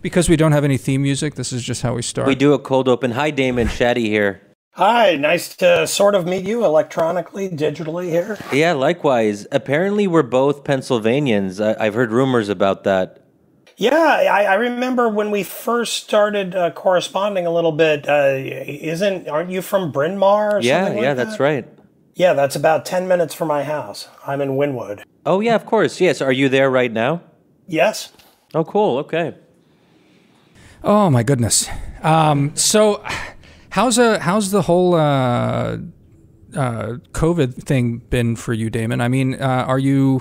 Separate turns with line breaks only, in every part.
Because we don't have any theme music, this is just how we start.
We do a cold open. Hi, Damon. Shadi here.
Hi, nice to sort of meet you electronically, digitally here.
Yeah, likewise. Apparently, we're both Pennsylvanians. I've heard rumors about that.
Yeah, I remember when we first started corresponding a little bit. Aren't you from Bryn Mawr or something like that?
That's right.
Yeah, that's about 10 minutes from my house. I'm in Wynwood.
Oh, yeah, of course. Yes. Are you there right now?
Yes.
Oh, cool. Okay.
Oh my goodness. So how's the whole COVID thing been for you, Damon? I mean, are you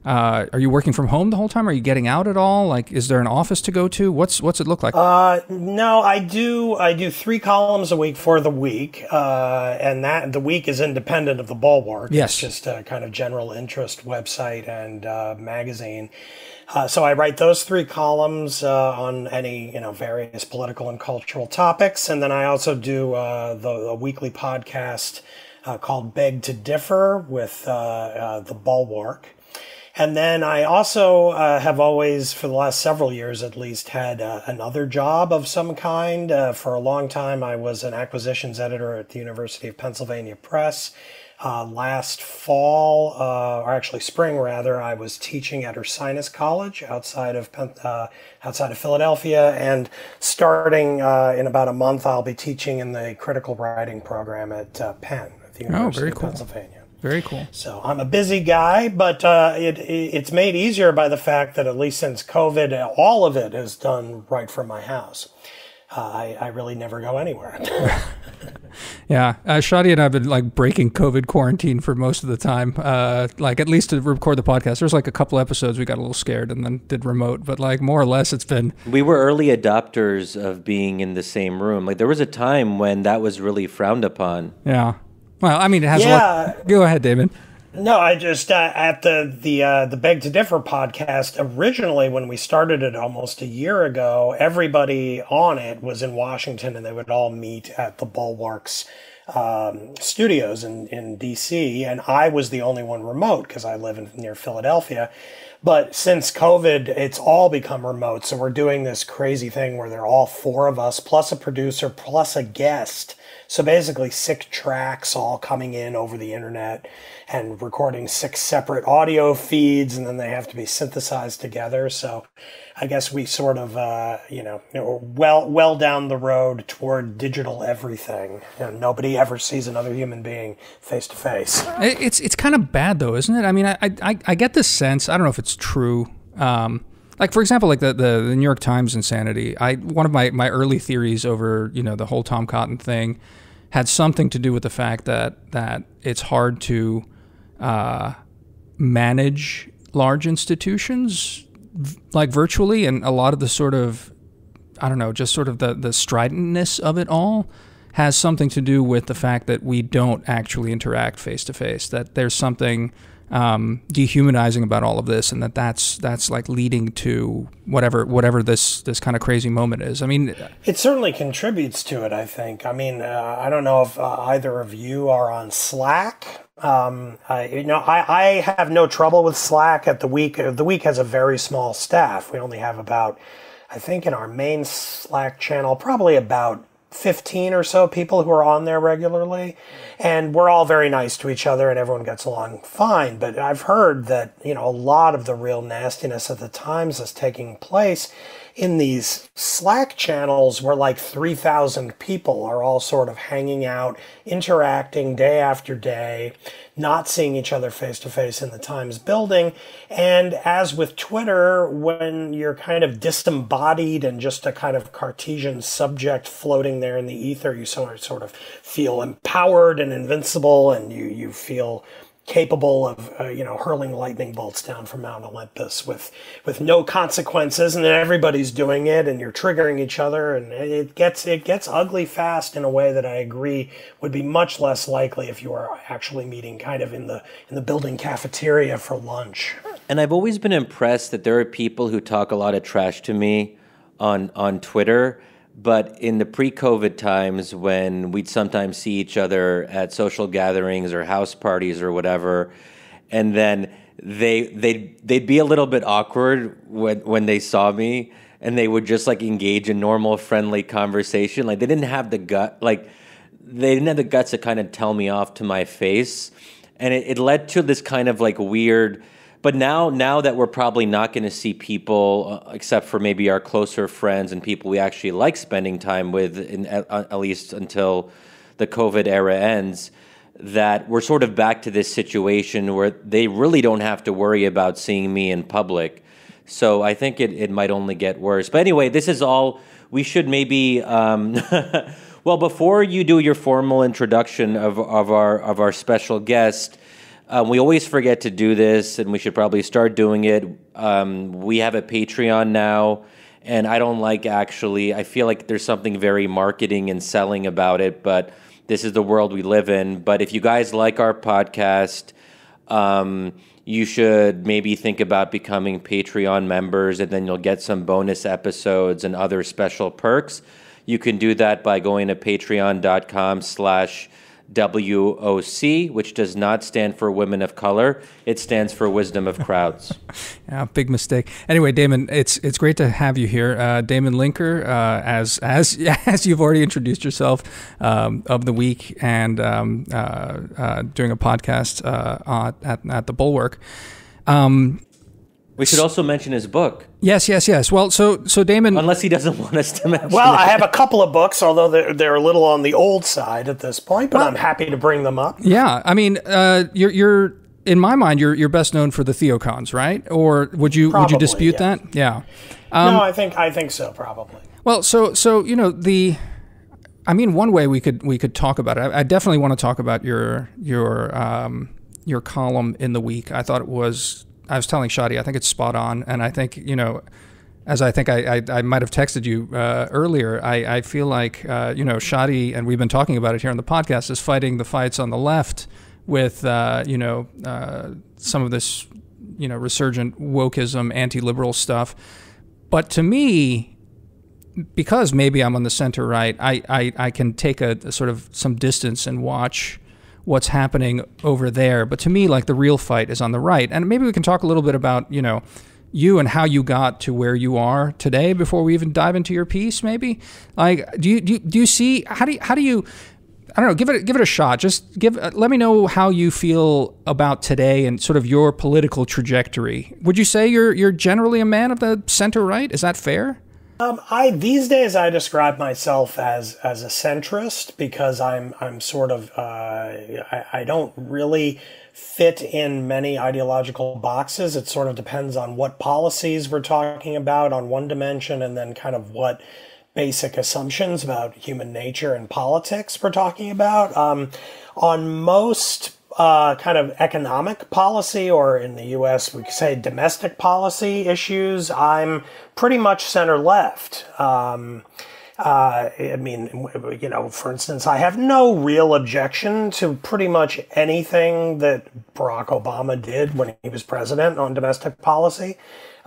working from home the whole time? Are you getting out at all? Like, is there an office to go to? What's it look like?
No, I do 3 columns a week for The Week, and that The Week is independent of the Bulwark.
Yes.
It's just a kind of general interest website and magazine. So I write those 3 columns on any various political and cultural topics, and then I also do the weekly podcast called Beg to Differ with the Bulwark. And then I also have always, for the last several years at least, had another job of some kind. For a long time, I was an acquisitions editor at the University of Pennsylvania Press. Last fall, or actually spring rather, I was teaching at Ursinus College outside of Philadelphia, and starting in about a month, I'll be teaching in the critical writing program at Penn, at the University of Pennsylvania.
Very cool.
So I'm a busy guy, but it's made easier by the fact that at least since COVID, all of it is done right from my house. I really never go anywhere.
Yeah, Shadi and I have been like breaking COVID quarantine for most of the time. Like at least to record the podcast. There's like a couple episodes we got a little scared and then did remote, but like more or less it's been.
We were early adopters of being in the same room. Like there was a time when that was really frowned upon.
Yeah. Well, I mean, it has a lot. Go ahead, David.
No, I just at the Beg to Differ podcast, originally when we started it almost a year ago, everybody on it was in Washington, and they would all meet at the Bulwark's studios in D.C., and I was the only one remote because I live near Philadelphia. But since COVID, it's all become remote, so we're doing this crazy thing where they're all 4 of us, plus a producer, plus a guest. So basically 6 tracks all coming in over the internet and recording 6 separate audio feeds, and then they have to be synthesized together. So I guess we sort of, well down the road toward digital everything. Nobody ever sees another human being face to face.
It's kind of bad though, isn't it? I mean, I get this sense, I don't know if it's true. Like, for example, like the New York Times insanity. One of my early theories over, the whole Tom Cotton thing had something to do with the fact that it's hard to manage large institutions like virtually, and a lot of the sort of, I don't know, just sort of the stridentness of it all has something to do with the fact that we don't actually interact face to face, that there's something dehumanizing about all of this, and that's like leading to whatever this kind of crazy moment is. I mean,
it certainly contributes to it, I think. I mean, I don't know if either of you are on Slack. I have no trouble with Slack at The Week. The Week has a very small staff. We only have about, I think in our main Slack channel, probably about 15 or so people who are on there regularly, and we're all very nice to each other and everyone gets along fine. But I've heard that, a lot of the real nastiness at the Times is taking place in these Slack channels where like 3,000 people are all sort of hanging out, interacting day after day, not seeing each other face to face in the Times building. And as with Twitter, when you're kind of disembodied and just a kind of Cartesian subject floating there in the ether, you sort of feel empowered and invincible, and you feel capable of hurling lightning bolts down from Mount Olympus with no consequences, and then everybody's doing it, and you're triggering each other, and it gets ugly fast in a way that I agree would be much less likely if you are actually meeting kind of in the building cafeteria for lunch.
And I've always been impressed that there are people who talk a lot of trash to me on Twitter. But in the pre-COVID times, when we'd sometimes see each other at social gatherings or house parties or whatever, and then they'd be a little bit awkward when they saw me, and they would just like engage in normal, friendly conversation. Like they didn't have the guts to kind of tell me off to my face. And it led to this kind of like weird, but now that we're probably not going to see people, except for maybe our closer friends and people we actually like spending time with, at least until the COVID era ends, that we're sort of back to this situation where they really don't have to worry about seeing me in public. So I think it might only get worse. But anyway, this is all, we should maybe, well, before you do your formal introduction of our special guest, we always forget to do this, and we should probably start doing it. We have a Patreon now, and I don't like I feel like there's something very marketing and selling about it, but this is the world we live in. But if you guys like our podcast, you should maybe think about becoming Patreon members, and then you'll get some bonus episodes and other special perks. You can do that by going to patreon.com/WOC, which does not stand for Women of Color. It stands for Wisdom of Crowds.
Yeah, big mistake. Anyway, Damon, it's great to have you here. Damon Linker, as you've already introduced yourself, of the week, and doing a podcast at the Bulwark.
We should also mention his book.
Yes. Well, so Damon,
unless he doesn't want us to mention.
Well, I have a couple of books, although they're a little on the old side at this point, but I'm happy to bring them up.
Yeah, I mean, you're in my mind, you're best known for the Theocons, right? Or would you dispute that? Yeah.
No, I think so, probably.
Well, so one way we could talk about it. I definitely want to talk about your column in the week. I thought it was. I was telling Shadi, I think it's spot on, and I think, as I think I might have texted you earlier, I feel like, Shadi, and we've been talking about it here on the podcast, is fighting the fights on the left with, some of this, resurgent wokeism, anti-liberal stuff. But to me, because maybe I'm on the center right, I can take a sort of some distance and watch what's happening over there. But to me, like, the real fight is on the right. And maybe we can talk a little bit about, you and how you got to where you are today before we even dive into your piece, maybe. Like, do you see, how do you, I don't know, give it a shot. Just let me know how you feel about today and sort of your political trajectory. Would you say you're generally a man of the center right? Is that fair?
These days I describe myself as a centrist, because I'm sort of I don't really fit in many ideological boxes. It sort of depends on what policies we're talking about on one dimension, and then kind of what basic assumptions about human nature and politics we're talking about. On most kind of economic policy, or in the U.S. we could say domestic policy issues, I'm pretty much center left. For instance, I have no real objection to pretty much anything that Barack Obama did when he was president on domestic policy.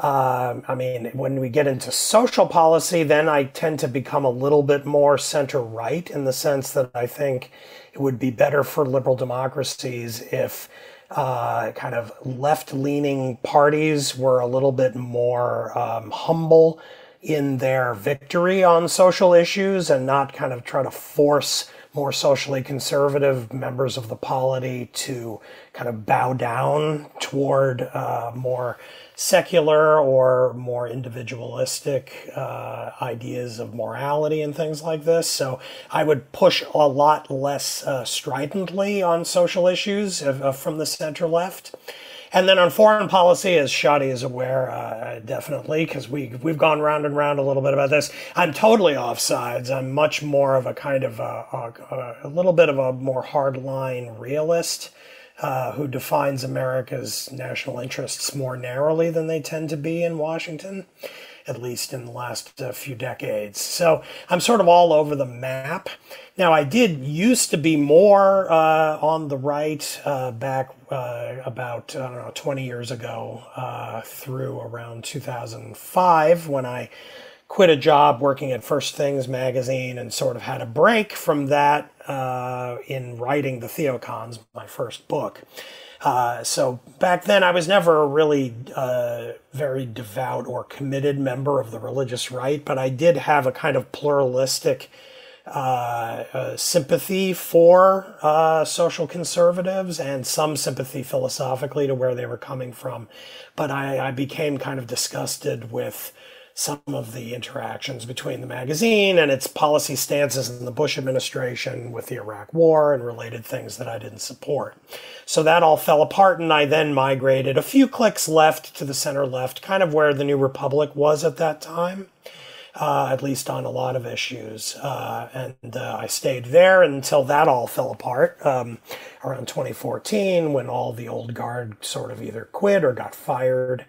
When we get into social policy, then I tend to become a little bit more center right, in the sense that I think it would be better for liberal democracies if kind of left-leaning parties were a little bit more humble in their victory on social issues, and not kind of try to force more socially conservative members of the polity to kind of bow down toward more secular or more individualistic ideas of morality and things like this. So I would push a lot less stridently on social issues from the center left. And then on foreign policy, as Shadi is aware, definitely, because we've gone round and round a little bit about this, I'm totally off sides. I'm much more of a kind of a little bit of a more hardline realist, who defines America's national interests more narrowly than they tend to be in Washington, at least in the last few decades. So I'm sort of all over the map. Now, I did used to be more on the right back about, 20 years ago, through around 2005, when I quit a job working at First Things magazine and sort of had a break from that in writing The Theocons, my first book. So back then, I was never a really very devout or committed member of the religious right, but I did have a kind of pluralistic sympathy for social conservatives and some sympathy philosophically to where they were coming from. But I became kind of disgusted with some of the interactions between the magazine and its policy stances in the Bush administration with the Iraq War and related things that I didn't support. So that all fell apart, and I then migrated a few clicks left to the center left, kind of where the New Republic was at that time. At least on a lot of issues. And I stayed there until that all fell apart around 2014 when all the old guard sort of either quit or got fired.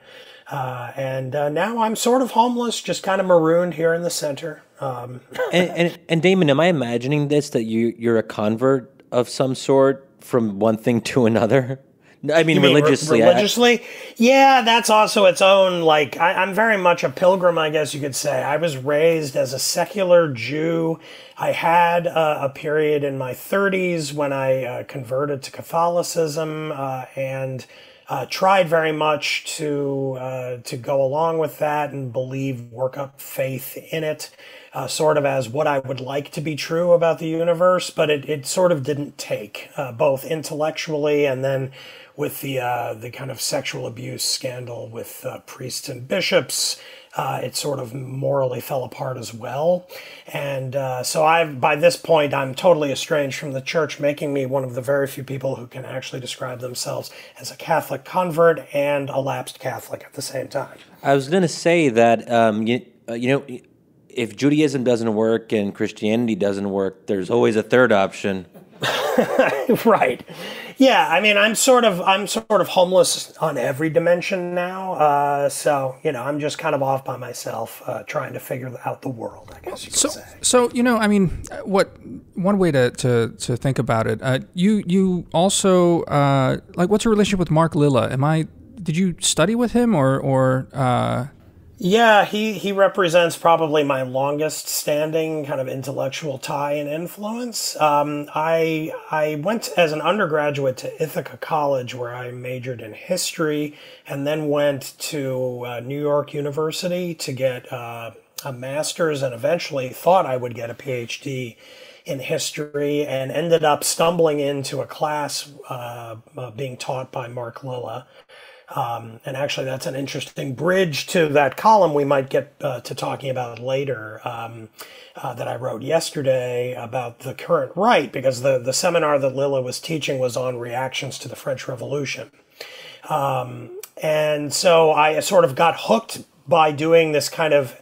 And now I'm sort of homeless, just kind of marooned here in the center.
And Damon, am I imagining this, that you're a convert of some sort from one thing to another? I mean, religiously.
Religiously? Yeah, that's also its own, like, I'm very much a pilgrim, I guess you could say. I was raised as a secular Jew. I had a period in my 30s when I converted to Catholicism and tried very much to go along with that and work up faith in it. Sort of as what I would like to be true about the universe, but it sort of didn't take, both intellectually and then with the kind of sexual abuse scandal with priests and bishops, it sort of morally fell apart as well. And so by this point, I'm totally estranged from the church, making me one of the very few people who can actually describe themselves as a Catholic convert and a lapsed Catholic at the same time.
I was going to say that, you know, if Judaism doesn't work and Christianity doesn't work, there's always a third option.
Right. Yeah, I mean, I'm sort of homeless on every dimension now. So, you know, I'm just kind of off by myself, trying to figure out the world, I guess you could say.
So, you know, I mean, one way to think about it, you also, like, what's your relationship with Mark Lilla? Did you study with him or
Yeah, he represents probably my longest standing kind of intellectual tie and influence. I went as an undergraduate to Ithaca College, where I majored in history, and then went to New York University to get a master's, and eventually thought I would get a PhD in history, and ended up stumbling into a class being taught by Mark Lilla. And actually, that's an interesting bridge to that column we might get to talking about later that I wrote yesterday about the current right, because the seminar that Lilla was teaching was on reactions to the French Revolution. And so I sort of got hooked by doing this kind of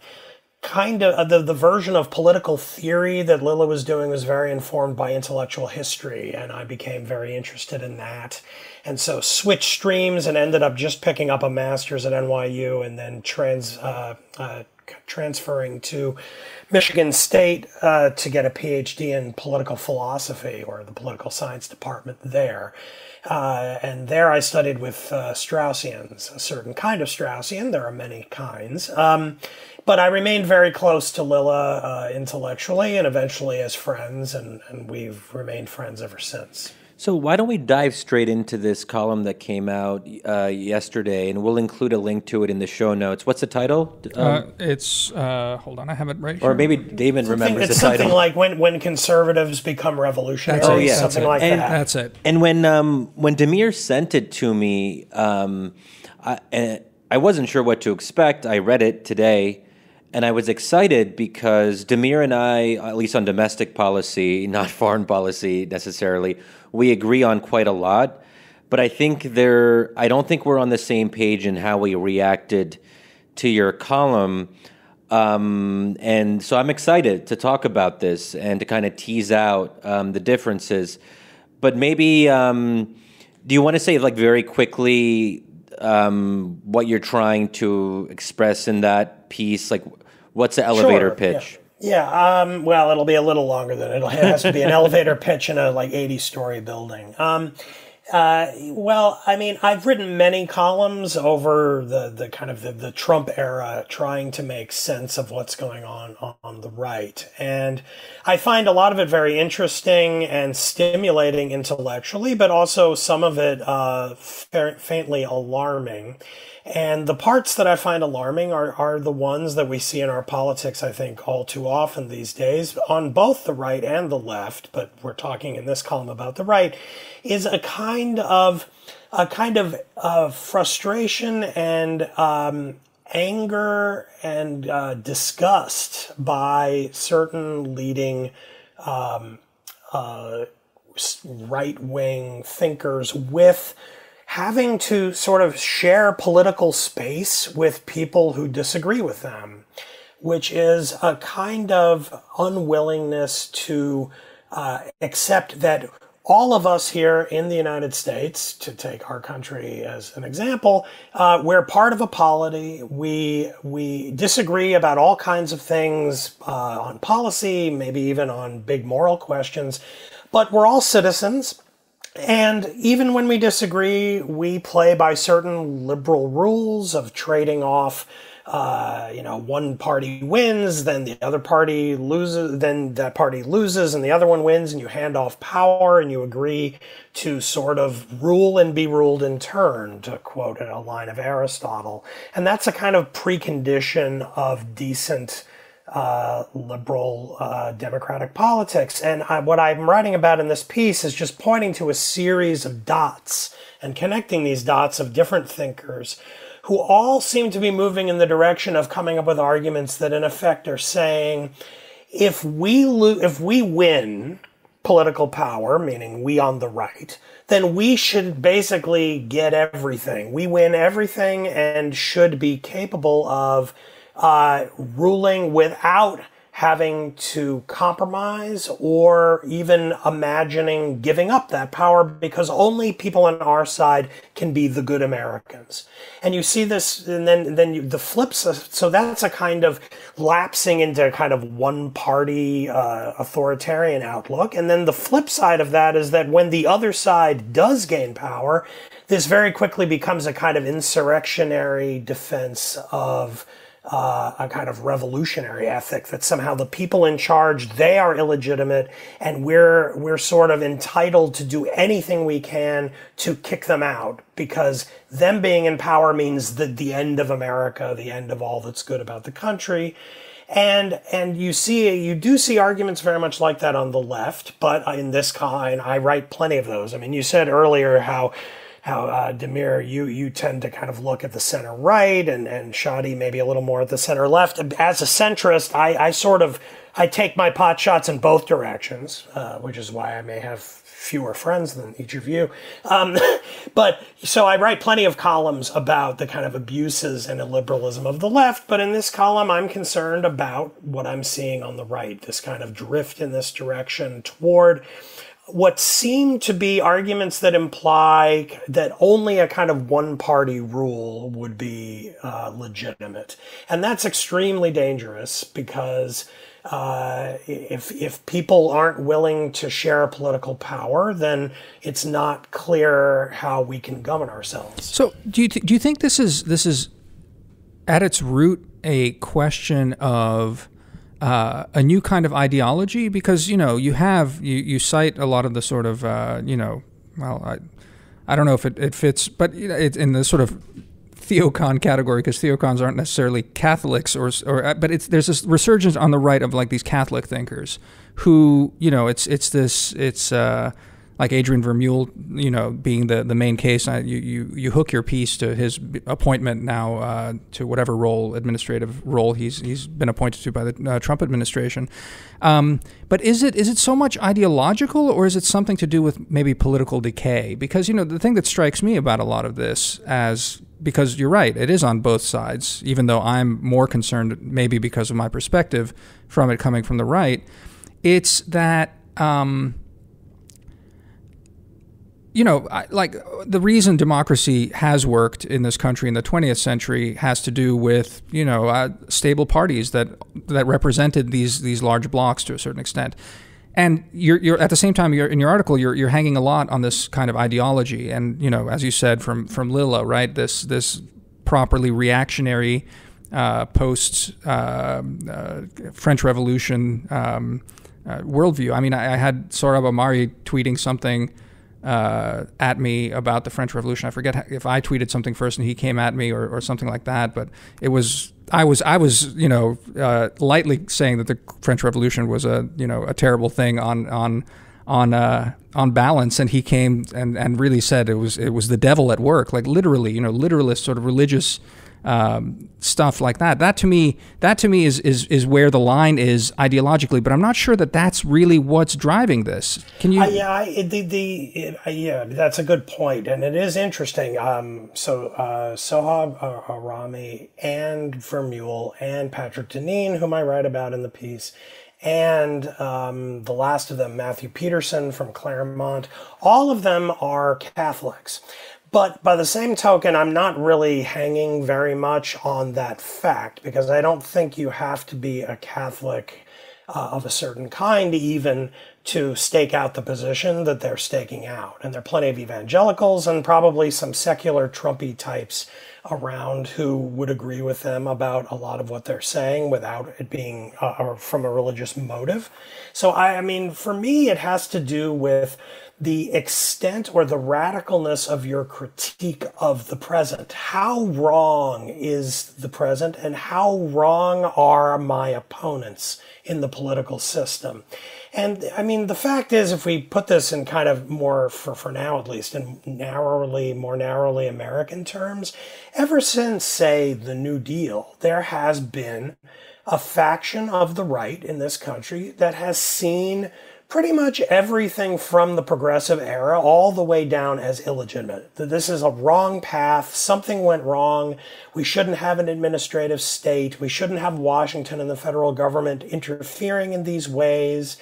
the version of political theory that Lilla was doing was very informed by intellectual history, and I became very interested in that. And so switched streams and ended up just picking up a master's at NYU and then transferring to Michigan State to get a PhD in political philosophy, or the political science department there. And there I studied with Straussians, a certain kind of Straussian. There are many kinds. But I remained very close to Lilla intellectually and eventually as friends, and we've remained friends ever since.
So why don't we dive straight into this column that came out yesterday, and we'll include a link to it in the show notes. What's the title?
It's, hold on, I have it right here.
Or maybe Damon remembers the title.
It's something like when conservatives become revolutionaries, something like that.
That's it.
And when Damir sent it to me, I wasn't sure what to expect. I read it today, and I was excited because Damir and I, at least on domestic policy, not foreign policy necessarily, we agree on quite a lot. But I don't think we're on the same page in how we reacted to your column. And so I'm excited to talk about this and to kind of tease out the differences. But maybe, do you want to say, like, very quickly what you're trying to express in that piece? Like, what's the elevator pitch?
Yeah. Well, it'll be a little longer than it has to be an elevator pitch in a 80-story building. Well, I mean, I've written many columns over the kind of the Trump era trying to make sense of what's going on the right. And I find a lot of it very interesting and stimulating intellectually, but also some of it faintly alarming. And the parts that I find alarming are the ones that we see in our politics, I think, all too often these days, on both the right and the left, but we're talking in this column about the right, is a kind of frustration and anger and disgust by certain leading right-wing thinkers with having to sort of share political space with people who disagree with them, which is a kind of unwillingness to accept that all of us here in the United States, to take our country as an example, we're part of a polity. We disagree about all kinds of things on policy, maybe even on big moral questions, but we're all citizens. And even when we disagree, we play by certain liberal rules of trading off, one party wins, then the other party loses, then that party loses and the other one wins, and you hand off power and you agree to sort of rule and be ruled in turn, to quote a line of Aristotle. And that's a kind of precondition of decent liberal democratic politics. And what I'm writing about in this piece is just pointing to a series of dots and connecting these dots of different thinkers who all seem to be moving in the direction of coming up with arguments that in effect are saying, if we win political power, meaning we on the right, then we should basically get everything. We win everything and should be capable of ruling without having to compromise or even imagining giving up that power, because only people on our side can be the good Americans. And you see this, and then the flips. So that's a kind of lapsing into a kind of one-party authoritarian outlook. And then the flip side of that is that when the other side does gain power, this very quickly becomes a kind of insurrectionary defense of a kind of revolutionary ethic, that somehow the people in charge, they are illegitimate, and we're sort of entitled to do anything we can to kick them out, because them being in power means the end of America, the end of all that's good about the country. And you do see arguments very much like that on the left, but in this kind, I write plenty of those. I mean, you said earlier how Damir, you tend to kind of look at the center right, and Shadi maybe a little more at the center left. As a centrist, I take my pot shots in both directions, which is why I may have fewer friends than each of you. But so I write plenty of columns about the kind of abuses and illiberalism of the left, but in this column, I'm concerned about what I'm seeing on the right, this kind of drift in this direction toward what seem to be arguments that imply that only a kind of one-party rule would be legitimate. And that's extremely dangerous, because if people aren't willing to share political power, then it's not clear how we can govern ourselves.
So do you think this is at its root a question of a new kind of ideology? Because, you cite a lot of the sort of, I don't know if it fits, but it's in the sort of theocon category, because theocons aren't necessarily Catholics, but there's this resurgence on the right of like these Catholic thinkers who, it's like Adrian Vermeule, being the main case. You hook your piece to his appointment now to whatever administrative role he's been appointed to by the Trump administration. But is it so much ideological, or is it something to do with maybe political decay? Because the thing that strikes me about a lot of this, because you're right, it is on both sides, even though I'm more concerned, maybe because of my perspective from it coming from the right, it's that the reason democracy has worked in this country in the 20th century has to do with, stable parties that represented these large blocs to a certain extent. And you're at the same time, in your article, you're hanging a lot on this kind of ideology, and as you said from Lilla, right? This properly reactionary post French Revolution worldview. I mean, I had Sohrab Ahmari tweeting something at me about the French Revolution. I forget if I tweeted something first and he came at me or something like that, but it was. I was lightly saying that the French Revolution was a terrible thing on balance, and he came and really said it was the devil at work, like literally, literalist sort of religious stuff like that. That to me is where the line is ideologically, but I'm not sure that that's really what's driving this. Can you?
Yeah, that's a good point, and it is interesting. Sohrab Ahmari and Vermeulen and Patrick Deneen, whom I write about in the piece, and the last of them, Matthew Peterson from Claremont, all of them are Catholics. But by the same token, I'm not really hanging very much on that fact, because I don't think you have to be a Catholic of a certain kind even to stake out the position that they're staking out. And there are plenty of evangelicals and probably some secular Trumpy types around who would agree with them about a lot of what they're saying without it being from a religious motive. So, I mean, for me, it has to do with the extent or the radicalness of your critique of the present. How wrong is the present, and how wrong are my opponents in the political system? And I mean, the fact is, if we put this in kind of more, for now at least, in more narrowly American terms, ever since, say, the New Deal, there has been a faction of the right in this country that has seen pretty much everything from the progressive era all the way down as illegitimate. That this is a wrong path, something went wrong, we shouldn't have an administrative state, we shouldn't have Washington and the federal government interfering in these ways.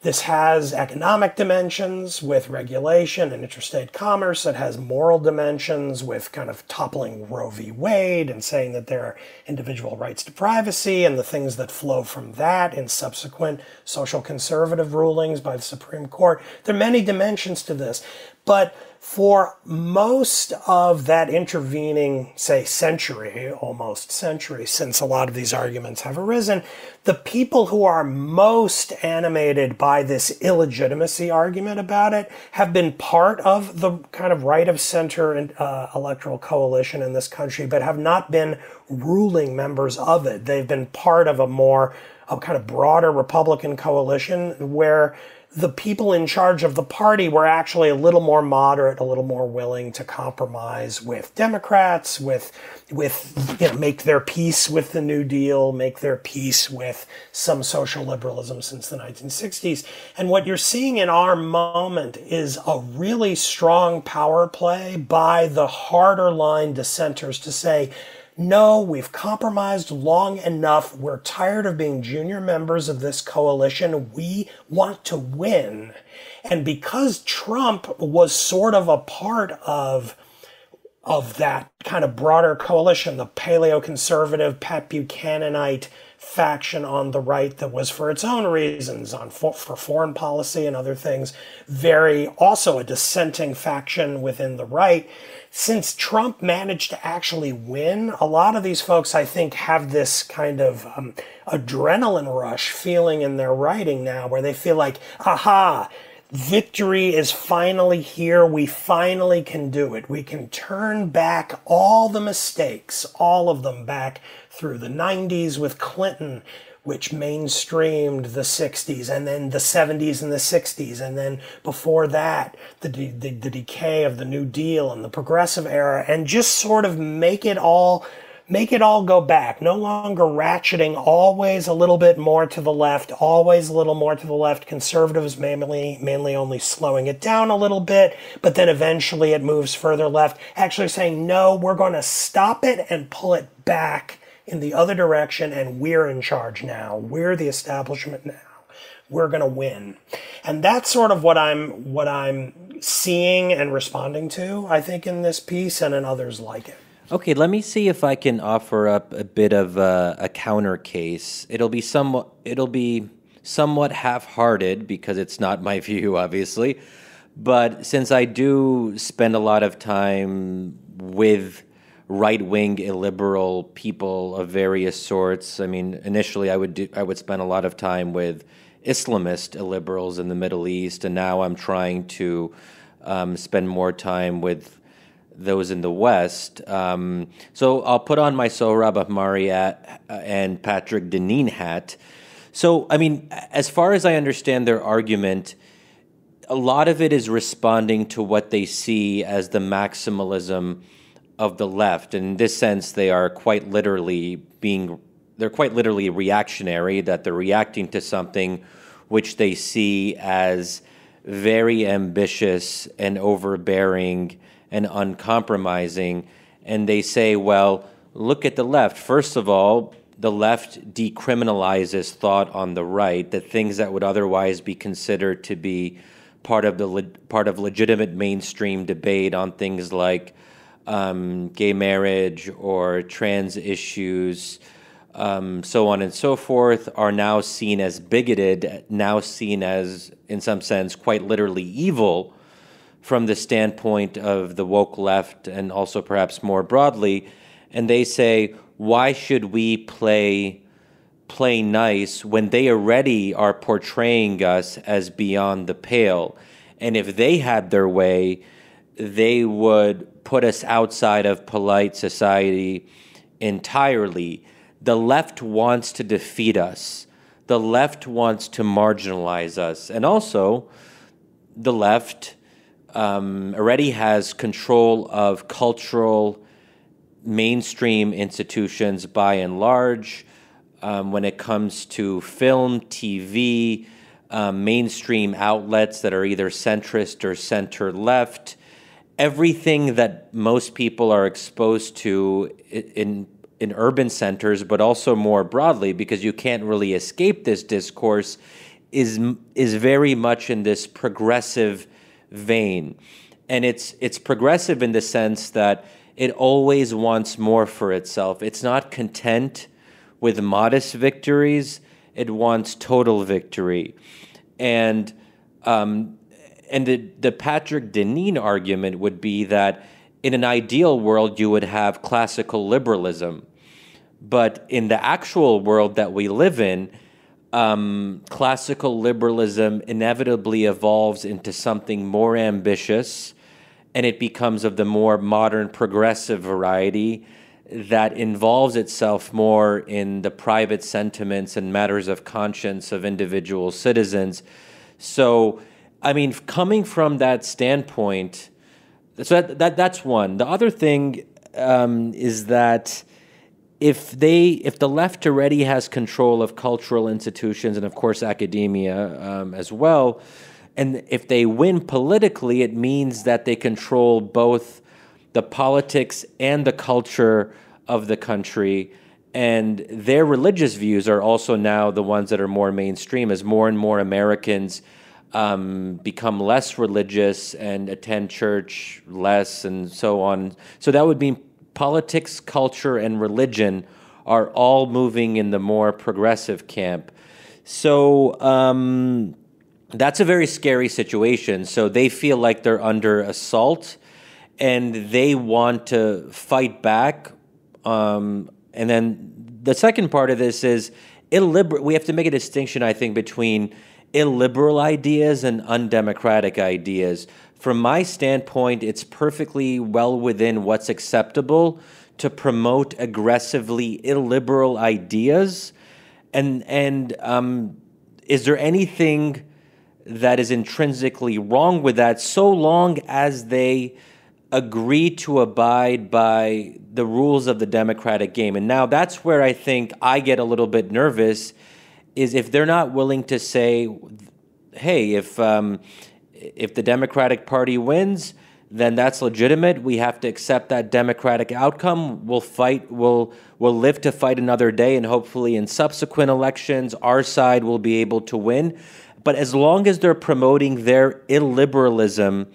This has economic dimensions with regulation and interstate commerce. It has moral dimensions with kind of toppling Roe v. Wade and saying that there are individual rights to privacy and the things that flow from that in subsequent social conservative rulings by the Supreme Court. There are many dimensions to this, but for most of that intervening, say, almost century, since a lot of these arguments have arisen, the people who are most animated by this illegitimacy argument about it have been part of the kind of right-of-center electoral coalition in this country, but have not been ruling members of it. They've been part of a kind of broader Republican coalition where the people in charge of the party were actually a little more moderate, a little more willing to compromise with Democrats, make their peace with the New Deal, make their peace with some social liberalism since the 1960s. And what you're seeing in our moment is a really strong power play by the harder line dissenters to say, no, we've compromised long enough. We're tired of being junior members of this coalition. We want to win. And because Trump was sort of a part of that kind of broader coalition, the paleoconservative, Pat Buchananite faction on the right that was, for its own reasons, for foreign policy and other things, also a dissenting faction within the right. Since Trump managed to actually win, a lot of these folks, I think, have this kind of adrenaline rush feeling in their writing now, where they feel like, aha, victory is finally here. We finally can do it. We can turn back all the mistakes, all of them back through the 90s with Clinton, which mainstreamed the 60s, and then the 70s and the 60s, and then before that, the decay of the New Deal and the progressive era, and just sort of make it all go back, no longer ratcheting always a little bit more to the left, always a little more to the left, conservatives mainly only slowing it down a little bit, but then eventually it moves further left, actually saying, no, we're going to stop it and pull it back in the other direction, and we're in charge now. We're the establishment now. We're going to win. And that's sort of what I'm seeing and responding to, I think, in this piece and in others like it.
Okay, let me see if I can offer up a bit of a counter case. It'll be somewhat half-hearted because it's not my view, obviously. But since I do spend a lot of time with right-wing illiberal people of various sorts, I mean, initially I would spend a lot of time with Islamist illiberals in the Middle East, and now I'm trying to spend more time with those in the West. So I'll put on my Sohrab Ahmari and Patrick Deneen hat. So, I mean, as far as I understand their argument, a lot of it is responding to what they see as the maximalism of the left. And in this sense, they're quite literally reactionary, that they're reacting to something which they see as very ambitious and overbearing and uncompromising. And they say, well, look at the left. First of all, the left decriminalizes thought on the right, that things that would otherwise be considered to be part of legitimate mainstream debate on things like gay marriage or trans issues, so on and so forth, are now seen as bigoted, now seen as, in some sense, quite literally evil from the standpoint of the woke left and also perhaps more broadly. And they say, why should we play nice when they already are portraying us as beyond the pale? And if they had their way, they would put us outside of polite society entirely. The left wants to defeat us. The left wants to marginalize us. And also, the left already has control of cultural mainstream institutions by and large. When it comes to film, TV, mainstream outlets that are either centrist or center-left, everything that most people are exposed to in urban centers, but also more broadly, because you can't really escape this discourse, is very much in this progressive vein. And it's progressive in the sense that it always wants more for itself. It's not content with modest victories. It wants total victory. And the Patrick Deneen argument would be that in an ideal world, you would have classical liberalism. But in the actual world that we live in, classical liberalism inevitably evolves into something more ambitious, and it becomes of the more modern progressive variety that involves itself more in the private sentiments and matters of conscience of individual citizens. So, I mean, coming from that standpoint, so that's one. The other thing is that if the left already has control of cultural institutions and, of course, academia as well, and if they win politically, it means that they control both the politics and the culture of the country. And their religious views are also now the ones that are more mainstream, as more and more Americans become less religious and attend church less and so on. So that would mean politics, culture, and religion are all moving in the more progressive camp. So that's a very scary situation. So they feel like they're under assault and they want to fight back. And then the second part of this is we have to make a distinction, I think, between illiberal ideas and undemocratic ideas. From my standpoint, it's perfectly well within what's acceptable to promote aggressively illiberal ideas. And is there anything that is intrinsically wrong with that, so long as they agree to abide by the rules of the democratic game? And now that's where I think I get a little bit nervous, is if they're not willing to say, hey, if the Democratic Party wins, then that's legitimate. We have to accept that democratic outcome. We'll fight. We'll live to fight another day, and hopefully in subsequent elections, our side will be able to win. But as long as they're promoting their illiberalism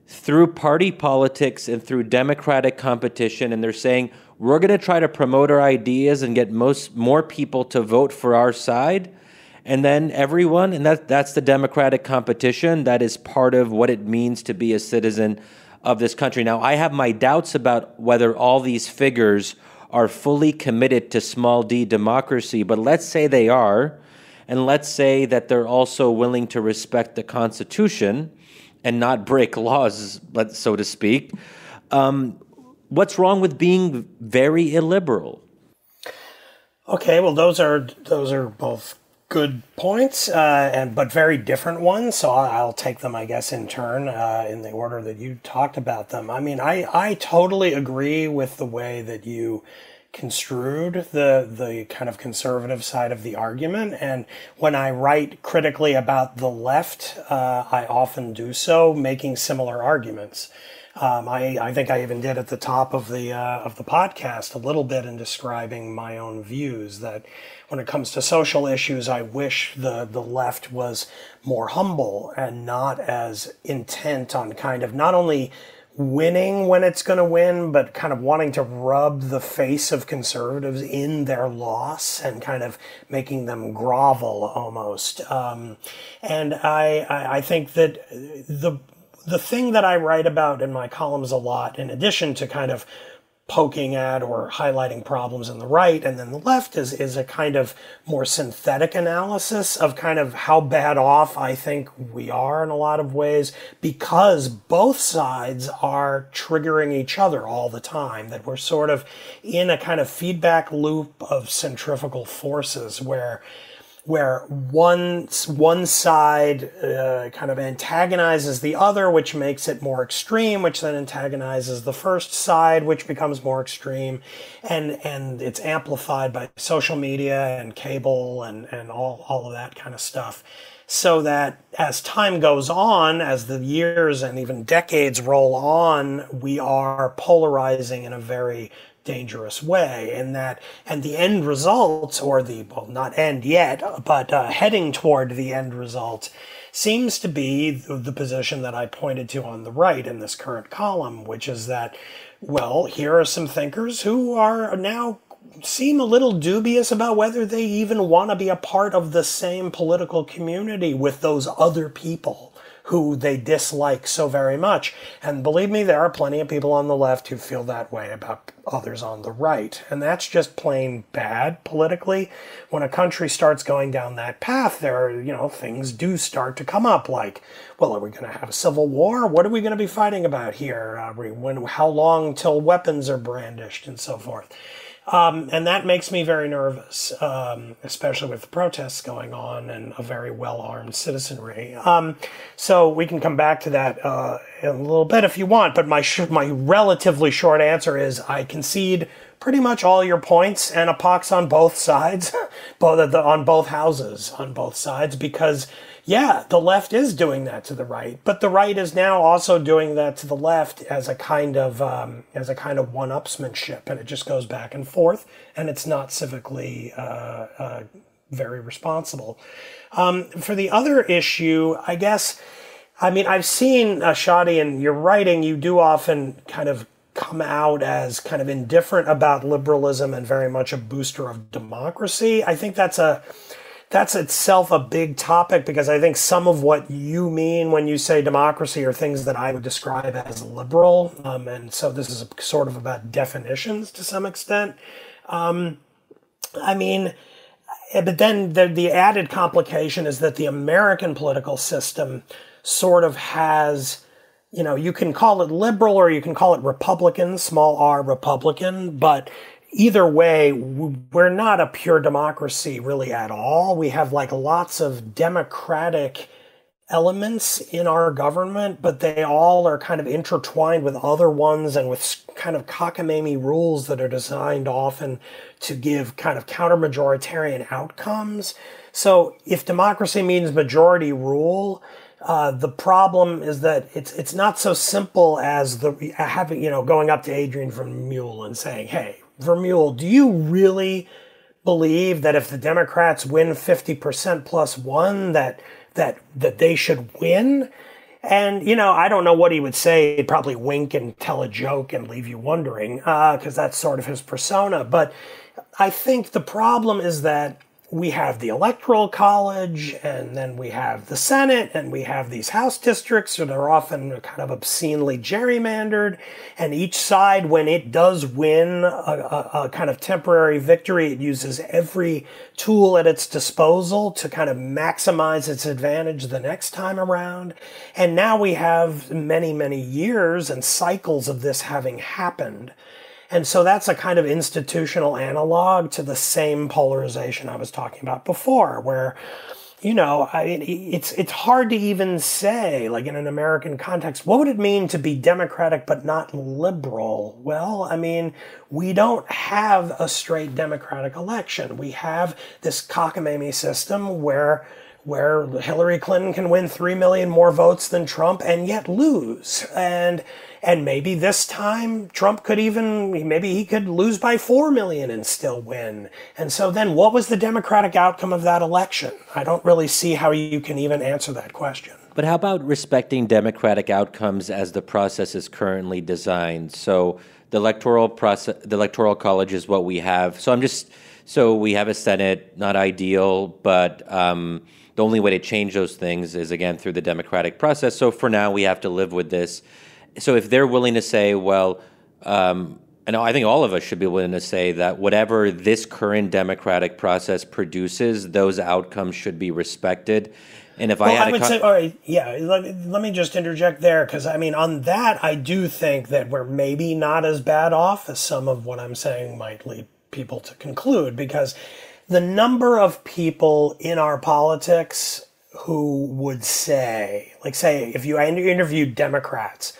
through party politics and through democratic competition, and they're saying, we're going to try to promote our ideas and get more people to vote for our side, and then everyone, and that's the democratic competition. That is part of what it means to be a citizen of this country. Now, I have my doubts about whether all these figures are fully committed to small d democracy, but let's say they are, and let's say that they're also willing to respect the Constitution and not break laws, so to speak. What's wrong with being very illiberal?
Okay, well, those are both good points, but very different ones. So I'll take them, I guess, in turn, in the order that you talked about them. I mean, I totally agree with the way that you construed the kind of conservative side of the argument. And when I write critically about the left, I often do so making similar arguments. I think I even did at the top of the podcast a little bit in describing my own views that when it comes to social issues, I wish the left was more humble and not as intent on kind of not only winning when it's going to win, but kind of wanting to rub the face of conservatives in their loss and kind of making them grovel almost. And I think that the thing that I write about in my columns a lot, in addition to kind of poking at or highlighting problems in the right and then the left, is a kind of more synthetic analysis of kind of how bad off I think we are in a lot of ways, because both sides are triggering each other all the time, that we're sort of in a kind of feedback loop of centrifugal forces where one side kind of antagonizes the other, which makes it more extreme, which then antagonizes the first side, which becomes more extreme, and it's amplified by social media and cable and all of that kind of stuff. So that as time goes on, as the years and even decades roll on, we are polarizing in a very dangerous way, and the end result, or not end yet, but heading toward the end result, seems to be the position that I pointed to on the right in this current column, which is that, well, here are some thinkers who are now seem a little dubious about whether they even want to be a part of the same political community with those other people who they dislike so very much. And believe me, there are plenty of people on the left who feel that way about others on the right. And that's just plain bad politically. When a country starts going down that path, there are, things do start to come up like, well, are we going to have a civil war? What are we going to be fighting about here? How long till weapons are brandished and so forth? And that makes me very nervous, especially with the protests going on and a very well-armed citizenry. So we can come back to that in a little bit if you want, but my relatively short answer is I concede pretty much all your points and a pox on both sides, on both houses, on both sides, because yeah, the left is doing that to the right, but the right is now also doing that to the left as a kind of one-upsmanship, and it just goes back and forth, and it's not civically very responsible. For the other issue, I guess, I've seen Shadi, in your writing, you do often kind of come out as kind of indifferent about liberalism and very much a booster of democracy. I think that's itself a big topic, because I think some of what you mean when you say democracy are things that I would describe as liberal. And so this is sort of about definitions to some extent. But then the added complication is that the American political system sort of has, you can call it liberal or you can call it Republican, small r Republican, but either way, we're not a pure democracy really at all. We have lots of democratic elements in our government, but they all are kind of intertwined with other ones and with kind of cockamamie rules that are designed often to give kind of counter-majoritarian outcomes. So if democracy means majority rule, the problem is that it's not so simple as going up to Adrian Vermeule and saying, hey, Vermeule, do you really believe that if the Democrats win 50% plus one, that they should win? And, I don't know what he would say. He'd probably wink and tell a joke and leave you wondering, because that's sort of his persona. But I think the problem is that we have the Electoral College, and then we have the Senate, and we have these House districts that are often kind of obscenely gerrymandered. And each side, when it does win a kind of temporary victory, it uses every tool at its disposal to kind of maximize its advantage the next time around. And now we have many, many years and cycles of this having happened. And so that's a kind of institutional analog to the same polarization I was talking about before, where, it's hard to even say, like in an American context, what would it mean to be democratic but not liberal? Well, we don't have a straight democratic election. We have this cockamamie system where Hillary Clinton can win 3 million more votes than Trump and yet lose. And maybe this time Trump could he could lose by 4 million and still win. And so then what was the democratic outcome of that election? I don't really see how you can even answer that question.
But how about respecting democratic outcomes as the process is currently designed? So the electoral college is what we have. So we have a Senate, not ideal, but the only way to change those things is, again, through the democratic process. So for now, we have to live with this. So if they're willing to say, well, and I think all of us should be willing to say that whatever this current democratic process produces, those outcomes should be respected. And if
I would say, all right, yeah, let me just interject there, because on that, I do think that we're maybe not as bad off as some of what I'm saying might lead people to conclude, because the number of people in our politics who would say, if you interviewed Democrats,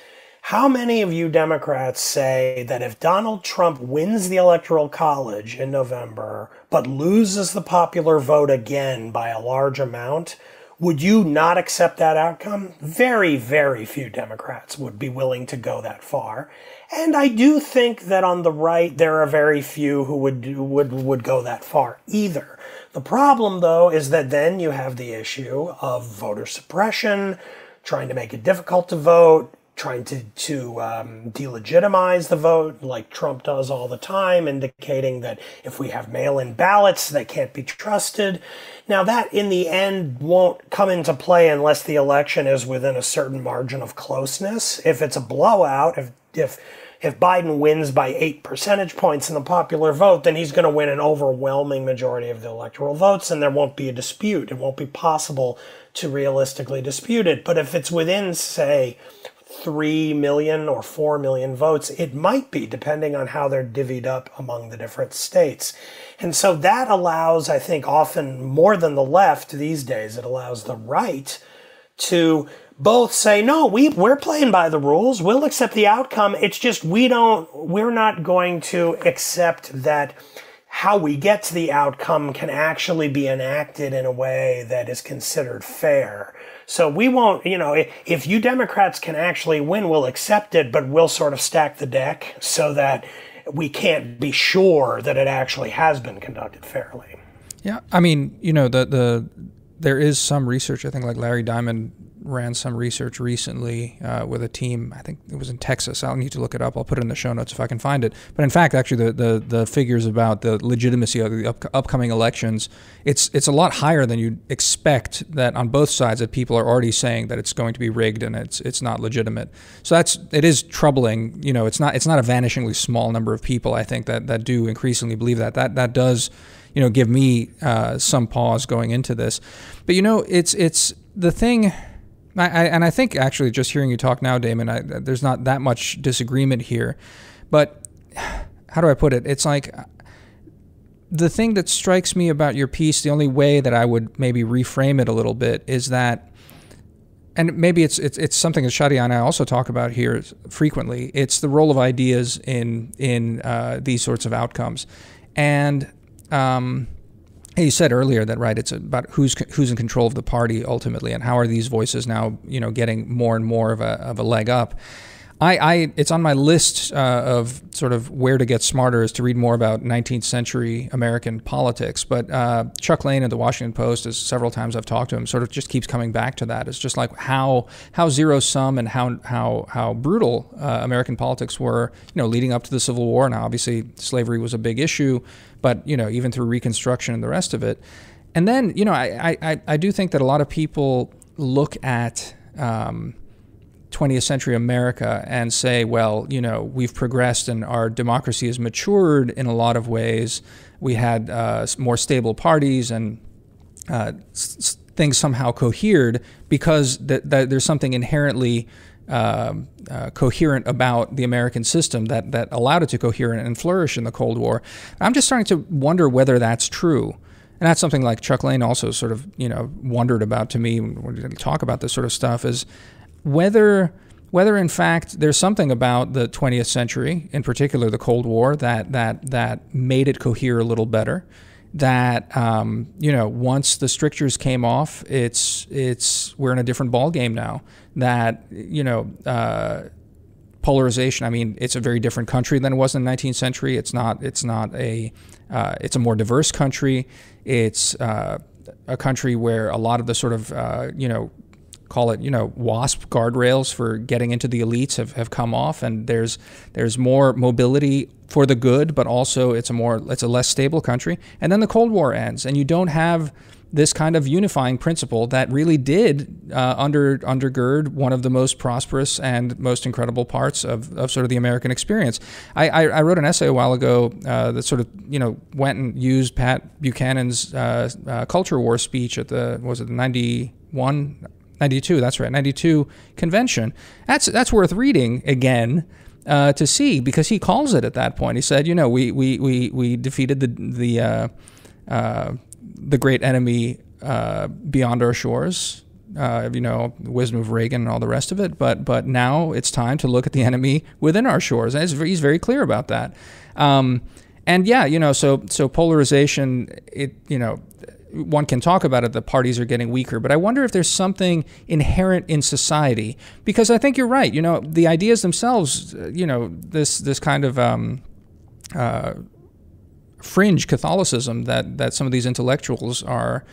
how many of you Democrats say that if Donald Trump wins the Electoral College in November, but loses the popular vote again by a large amount, would you not accept that outcome? Very, very few Democrats would be willing to go that far. And I do think that on the right, there are very few who would go that far either. The problem, though, is that then you have the issue of voter suppression, trying to make it difficult to vote, trying to delegitimize the vote like Trump does all the time, indicating that if we have mail-in ballots, they can't be trusted. Now, that in the end won't come into play unless the election is within a certain margin of closeness. If it's a blowout, if Biden wins by 8 percentage points in the popular vote, then he's going to win an overwhelming majority of the electoral votes, and there won't be a dispute. It won't be possible to realistically dispute it. But if it's within, say, 3 million or 4 million votes, it might be, depending on how they're divvied up among the different states. And so that allows, I think, often more than the left these days, it allows the right to both say, no, we're playing by the rules, we'll accept the outcome, it's just we're not going to accept that how we get to the outcome can actually be enacted in a way that is considered fair. So we won't, if you Democrats can actually win, we'll accept it, but we'll sort of stack the deck so that we can't be sure that it actually has been conducted fairly.
Yeah, there is some research, I think, like Larry Diamond ran some research recently with a team. I think it was in Texas. I'll need to look it up. I'll put it in the show notes if I can find it. But in fact, actually, the figures about the legitimacy of the upcoming elections, it's a lot higher than you'd expect. That on both sides, that people are already saying that it's going to be rigged and it's not legitimate. So it is troubling. It's not a vanishingly small number of people, I think, that do increasingly believe that. That does give me some pause going into this. But it's the thing. I think actually just hearing you talk now, Damon, there's not that much disagreement here. But how do I put it? It's like the thing that strikes me about your piece, the only way that I would maybe reframe it a little bit is that, and maybe it's something that Shadi and I also talk about here frequently, it's the role of ideas in these sorts of outcomes. And you said earlier that, right, it's about who's in control of the party ultimately, and how are these voices now, getting more and more of a leg up. It's on my list of sort of where to get smarter is to read more about 19th century American politics. But Chuck Lane at the Washington Post, as several times I've talked to him, sort of just keeps coming back to that. It's just like how zero sum and how brutal American politics were, leading up to the Civil War. Now, obviously, slavery was a big issue, but even through Reconstruction and the rest of it. And then, I do think that a lot of people look at 20th century America and say, well, we've progressed and our democracy has matured in a lot of ways. We had more stable parties and things somehow cohered because there's something inherently coherent about the American system that allowed it to cohere and flourish in the Cold War. I'm just starting to wonder whether that's true. And that's something like Chuck Lane also sort of, wondered about to me when we talk about this sort of stuff is whether in fact there's something about the 20th century, in particular the Cold War, that made it cohere a little better. That once the strictures came off, we're in a different ballgame now. That polarization. I mean, it's a very different country than it was in the 19th century. It's a more diverse country. It's a country where a lot of the sort of call it, WASP guardrails for getting into the elites have come off, and there's more mobility for the good, but also it's a less stable country. And then the Cold War ends, and you don't have this kind of unifying principle that really did undergird one of the most prosperous and most incredible parts of sort of the American experience. I wrote an essay a while ago that sort of went and used Pat Buchanan's culture war speech at the 92, that's right, 92 convention. That's worth reading again to see, because he calls it at that point. He said, we defeated the great enemy beyond our shores, the wisdom of Reagan and all the rest of it. But now it's time to look at the enemy within our shores. And he's very clear about that. So polarization, one can talk about it, the parties are getting weaker, but I wonder if there's something inherent in society, because I think you're right. The ideas themselves, this kind of fringe Catholicism that some of these intellectuals are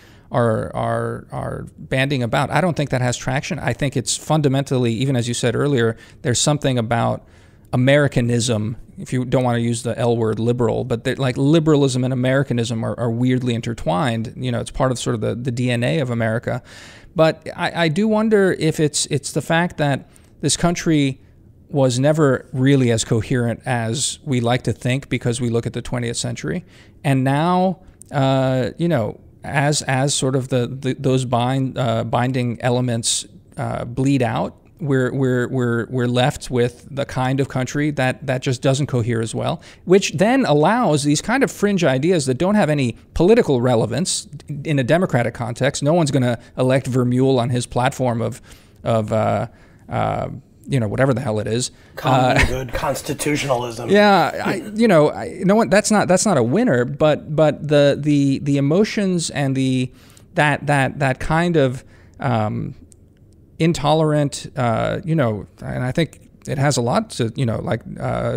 banding about, I don't think that has traction. I think it's fundamentally, even as you said earlier, there's something about Americanism, if you don't want to use the L word, liberal, but like liberalism and Americanism are weirdly intertwined. It's part of sort of the DNA of America. But I do wonder if it's the fact that this country was never really as coherent as we like to think, because we look at the 20th century, and now as sort of those binding elements bleed out, we're left with the kind of country that just doesn't cohere as well, which then allows these kind of fringe ideas that don't have any political relevance in a democratic context. No one's going to elect Vermeule on his platform of whatever the hell it is.
Common good constitutionalism.
Yeah, no one. That's not a winner. But the emotions and that kind of intolerant, and I think it has a lot to, like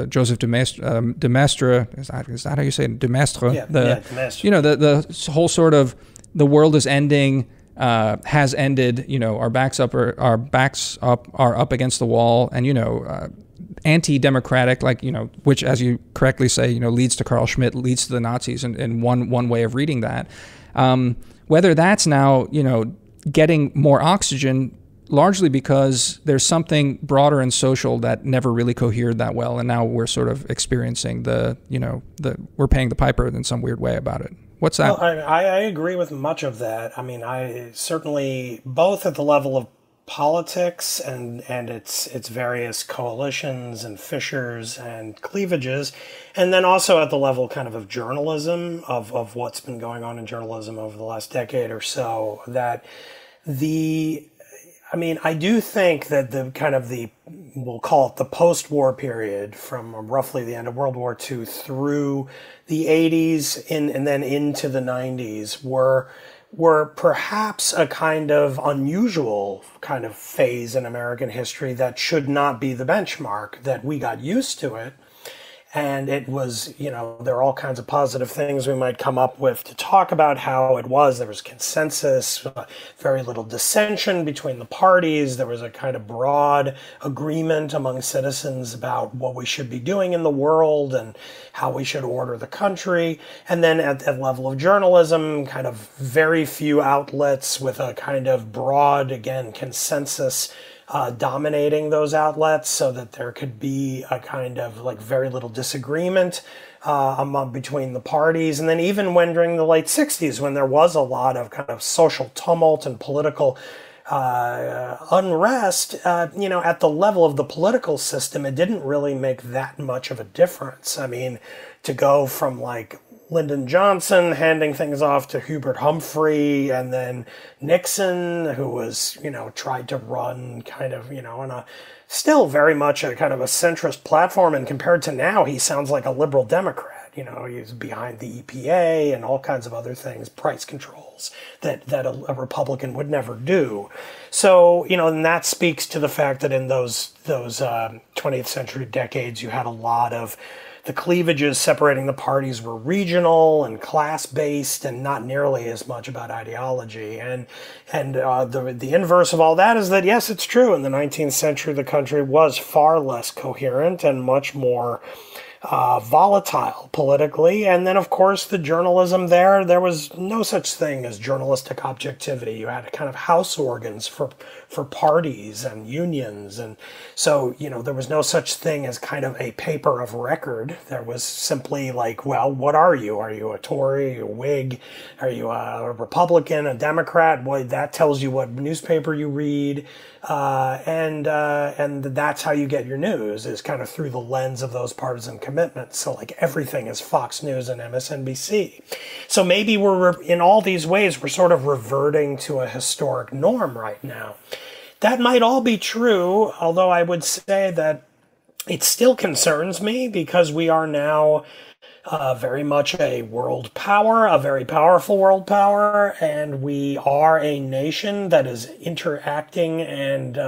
Joseph de Maistre, is that how you say it? De Maistre?
Yeah, de Maistre.
The whole sort of the world is ending, has ended, our backs up are up against the wall, and anti-democratic, which, as you correctly say, leads to Carl Schmitt, leads to the Nazis, and one way of reading that. Whether that's now, getting more oxygen, largely because there's something broader and social that never really cohered that well, and now we're sort of experiencing we're paying the piper in some weird way about it. What's that?
Well, I agree with much of that. I mean, I certainly, both at the level of politics and its various coalitions and fissures and cleavages, and then also at the level kind of journalism, of what's been going on in journalism over the last decade or so, that I do think that we'll call it the post-war period, from roughly the end of World War II through the 80s and then into the 90s, were perhaps a kind of unusual kind of phase in American history that should not be the benchmark, that we got used to it. And it was, there are all kinds of positive things we might come up with to talk about how it was. There was consensus, very little dissension between the parties. There was a kind of broad agreement among citizens about what we should be doing in the world and how we should order the country. And then at the level of journalism, kind of very few outlets with a kind of broad, again, consensus dominating those outlets, so that there could be a kind of like very little disagreement between the parties. And then even when during the late 60s, when there was a lot of kind of social tumult and political unrest, at the level of the political system, it didn't really make that much of a difference. I mean, to go from like Lyndon Johnson handing things off to Hubert Humphrey, and then Nixon, who was, tried to run kind of, on a still very much a kind of a centrist platform. And compared to now, he sounds like a liberal Democrat. He's behind the EPA and all kinds of other things, price controls that a Republican would never do. So, and that speaks to the fact that in those 20th century decades, you had a lot of the cleavages separating the parties were regional and class-based and not nearly as much about ideology. And the inverse of all that is that, yes, it's true. In the 19th century, the country was far less coherent and much more volatile politically. And then, of course, the journalism there was no such thing as journalistic objectivity. You had kind of house organs for parties and unions. And so, there was no such thing as kind of a paper of record. There was simply like, well, what are you? Are you a Tory, a Whig? Are you a Republican, a Democrat? Well, that tells you what newspaper you read. And that's how you get your news, is kind of through the lens of those partisan commitments. So like everything is Fox News and MSNBC. So maybe in all these ways, we're sort of reverting to a historic norm right now. That might all be true, although I would say that it still concerns me, because we are now very much a world power, a very powerful world power, and we are a nation that is interacting and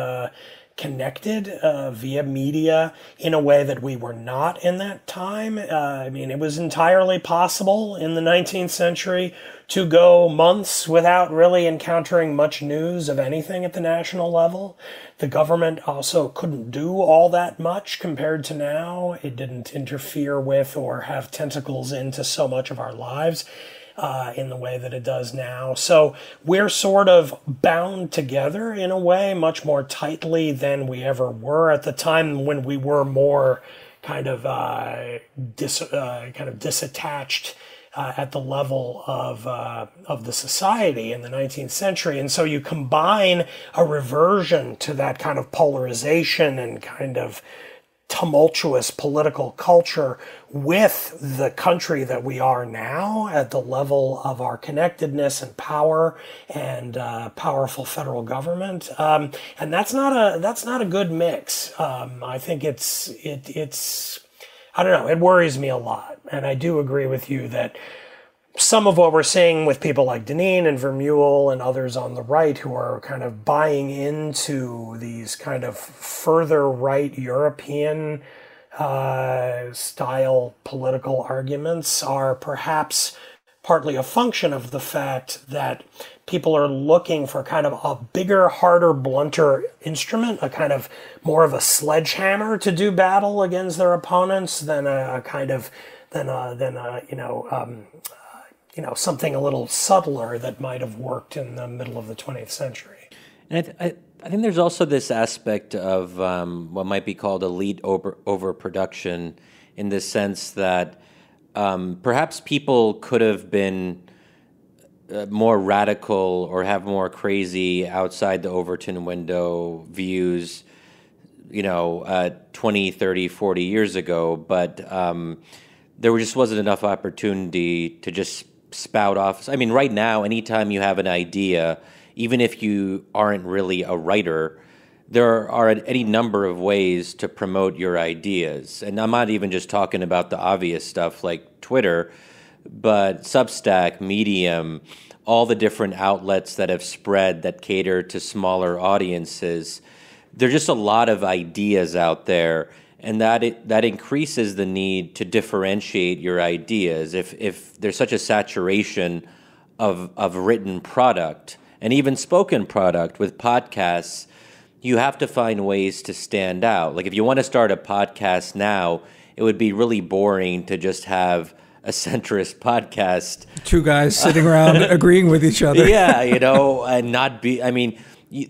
connected via media in a way that we were not in that time. I mean, it was entirely possible in the 19th century to go months without really encountering much news of anything at the national level. The government also couldn't do all that much compared to now. It didn't interfere with or have tentacles into so much of our lives in the way that it does now. So we're sort of bound together in a way much more tightly than we ever were at the time, when we were more kind of disattached at the level of the society in the 19th century. And so you combine a reversion to that kind of polarization and kind of tumultuous political culture with the country that we are now at the level of our connectedness and power and powerful federal government, and that's not a good mix. I think it's I don't know, it worries me a lot, and I do agree with you that some of what we're seeing with people like Deneen and Vermeulen and others on the right who are kind of buying into these kind of further right European style political arguments are perhaps partly a function of the fact that people are looking for kind of a bigger, harder, blunter instrument, a kind of more of a sledgehammer to do battle against their opponents than something a little subtler that might have worked in the middle of the 20th century.
And I think there's also this aspect of what might be called elite overproduction, in the sense that perhaps people could have been more radical or have more crazy outside the Overton window views, 20, 30, 40 years ago, but there just wasn't enough opportunity to just spout off. I mean, right now, anytime you have an idea, even if you aren't really a writer, there are any number of ways to promote your ideas. And I'm not even just talking about the obvious stuff like Twitter, but Substack, Medium, all the different outlets that have spread that cater to smaller audiences, there's just a lot of ideas out there, and that increases the need to differentiate your ideas. If there's such a saturation of written product and even spoken product with podcasts, you have to find ways to stand out. Like if you want to start a podcast now, it would be really boring to just have a centrist podcast.
Two guys sitting around agreeing with each other.
Yeah, and not be, I mean,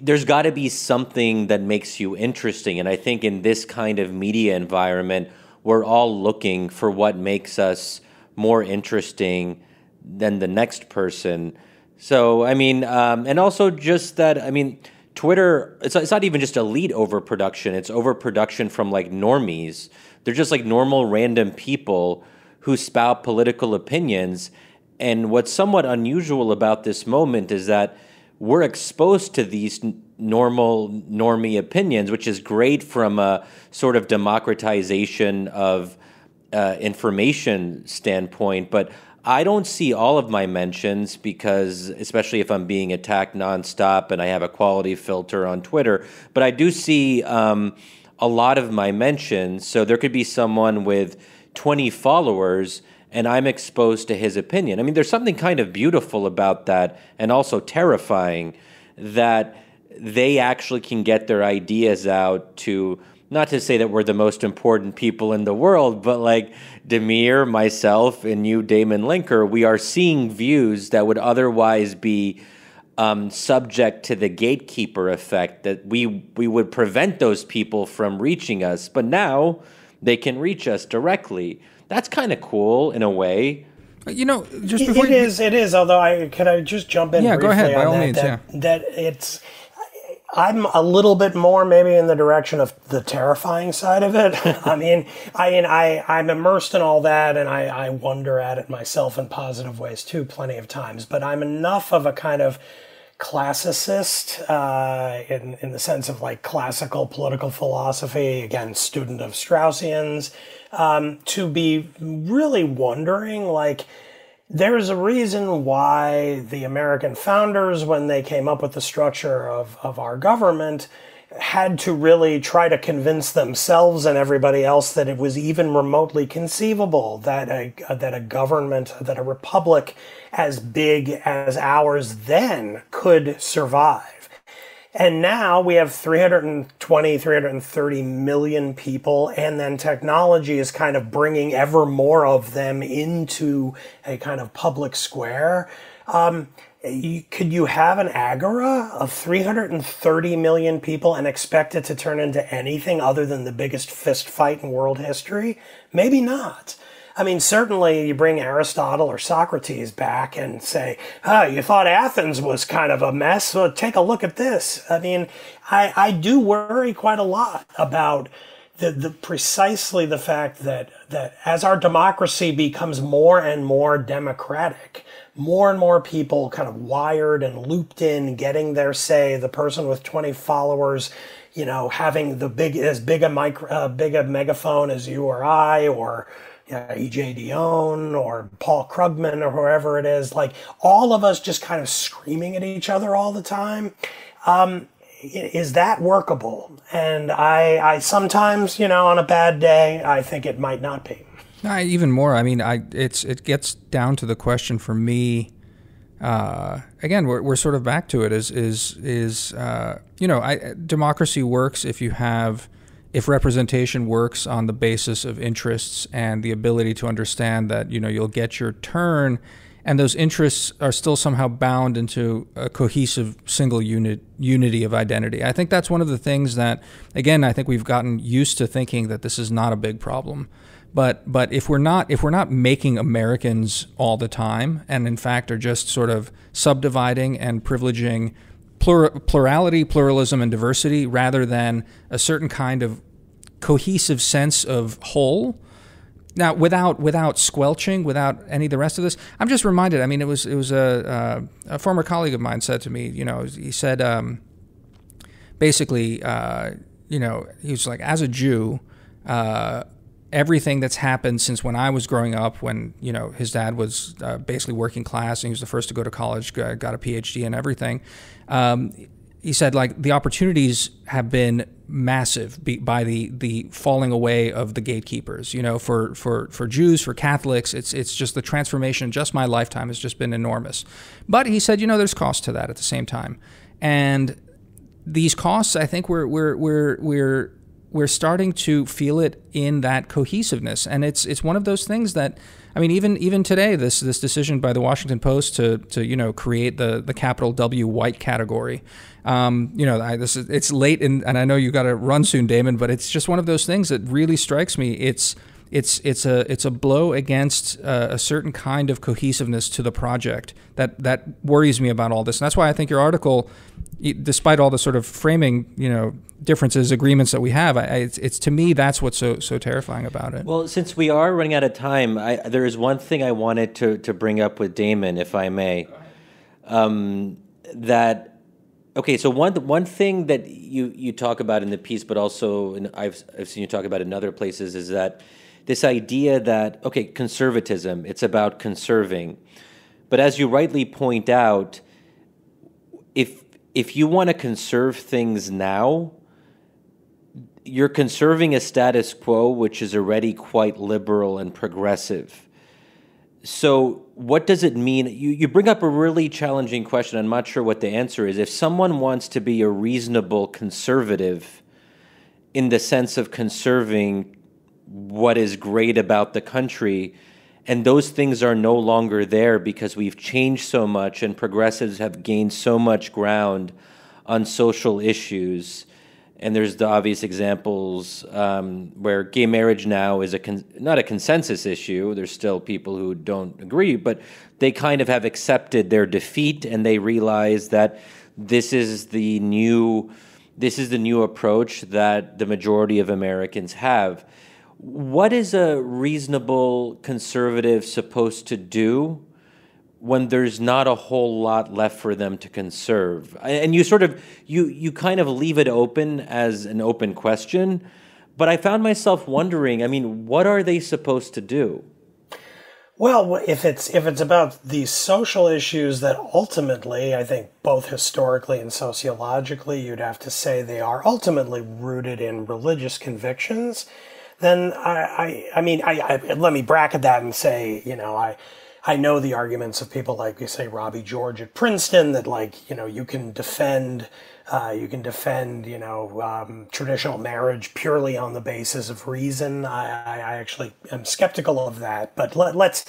there's got to be something that makes you interesting. And I think in this kind of media environment, we're all looking for what makes us more interesting than the next person. So, I mean, and also just that, I mean, Twitter, it's not even just elite overproduction. It's overproduction from like normies. They're just like normal random people who spout political opinions. And what's somewhat unusual about this moment is that we're exposed to these normie opinions, which is great from a sort of democratization of information standpoint. But I don't see all of my mentions because, especially if I'm being attacked nonstop and I have a quality filter on Twitter, but I do see a lot of my mentions. So there could be someone with 20 followers and I'm exposed to his opinion. I mean, there's something kind of beautiful about that and also terrifying that they actually can get their ideas out to, not to say that we're the most important people in the world, but like Damir, myself, and you, Damon Linker, we are seeing views that would otherwise be subject to the gatekeeper effect, that we would prevent those people from reaching us. But now they can reach us directly. That's kind of cool in a way.
Just before
it is. Although could I just jump in?
Yeah,
briefly
go ahead. By
on
all
that,
means.
that it's. I'm a little bit more maybe in the direction of the terrifying side of it. I'm immersed in all that, and I wonder at it myself in positive ways too, plenty of times. But I'm enough of a kind of classicist in the sense of like classical political philosophy, again, student of Straussians, to be really wondering, like, there's a reason why the American founders, when they came up with the structure of our government, had to really try to convince themselves and everybody else that it was even remotely conceivable that a government, that a republic as big as ours then could survive. And now we have 320, 330 million people, and then technology is kind of bringing ever more of them into a kind of public square. Could you have an agora of 330 million people and expect it to turn into anything other than the biggest fist fight in world history? Maybe not. I mean, certainly you bring Aristotle or Socrates back and say, you thought Athens was kind of a mess. Well, take a look at this. I mean, I do worry quite a lot about precisely the fact that as our democracy becomes more and more democratic, more and more people kind of wired and looped in, getting their say, the person with 20 followers, having as big a megaphone as you or I, or E.J. Dionne or Paul Krugman or whoever it is, like all of us just kind of screaming at each other all the time. Is that workable? And I sometimes, on a bad day, I think it might not be.
Even more. I mean, it gets down to the question for me. Again, we're sort of back to it. Democracy works if representation works on the basis of interests and the ability to understand that you'll get your turn, and those interests are still somehow bound into a cohesive single unity of identity. I think that's one of the things that, again, I think we've gotten used to thinking that this is not a big problem. But if we're not making Americans all the time, and in fact are just sort of subdividing and privileging plurality, pluralism, and diversity rather than a certain kind of cohesive sense of whole, now without squelching, without any of the rest of this, I'm just reminded. I mean, it was a former colleague of mine said to me, he said basically, he was like, as a Jew. everything that's happened since when I was growing up, when, you know, his dad was basically working class and he was the first to go to college, got a PhD and everything. He said, like, the opportunities have been massive by the falling away of the gatekeepers. You know, for Jews, for Catholics, it's just the transformation in just my lifetime has just been enormous. But he said, you know, there's cost to that at the same time, and these costs, I think we're starting to feel it in that cohesiveness, and it's one of those things that, I mean, even today, this decision by the Washington Post to you know, create the capital W white category. You know, it's late, and I know you got to run soon, Damon, but it's just one of those things that really strikes me. It's a blow against a certain kind of cohesiveness to the project that worries me about all this, and that's why I think your article, despite all the sort of framing, you know, differences, agreements that we have, it's to me, that's what's so terrifying about it.
Well, since we are running out of time, there is one thing I wanted to bring up with Damon, if I may. So one thing that you talk about in the piece, but also I've seen you talk about in other places, is that this idea that, okay, conservatism, it's about conserving. But as you rightly point out, if you want to conserve things now, you're conserving a status quo which is already quite liberal and progressive. So what does it mean? You bring up a really challenging question. I'm not sure what the answer is. If someone wants to be a reasonable conservative in the sense of conserving what is great about the country, and those things are no longer there because we've changed so much and progressives have gained so much ground on social issues, and there's the obvious examples where gay marriage now is not a consensus issue. There's still people who don't agree, but they kind of have accepted their defeat, and they realize that this is the new approach that the majority of Americans have. What is a reasonable conservative supposed to do when there's not a whole lot left for them to conserve? And you kind of leave it open as an open question, but I found myself wondering, I mean, what are they supposed to do?
Well, if it's about these social issues that ultimately, I think both historically and sociologically, you'd have to say they are ultimately rooted in religious convictions, then I mean, let me bracket that and say, you know, I know the arguments of people like, you say, Robbie George at Princeton, that, like, you know, you can defend, you know, traditional marriage purely on the basis of reason. I actually am skeptical of that, but let's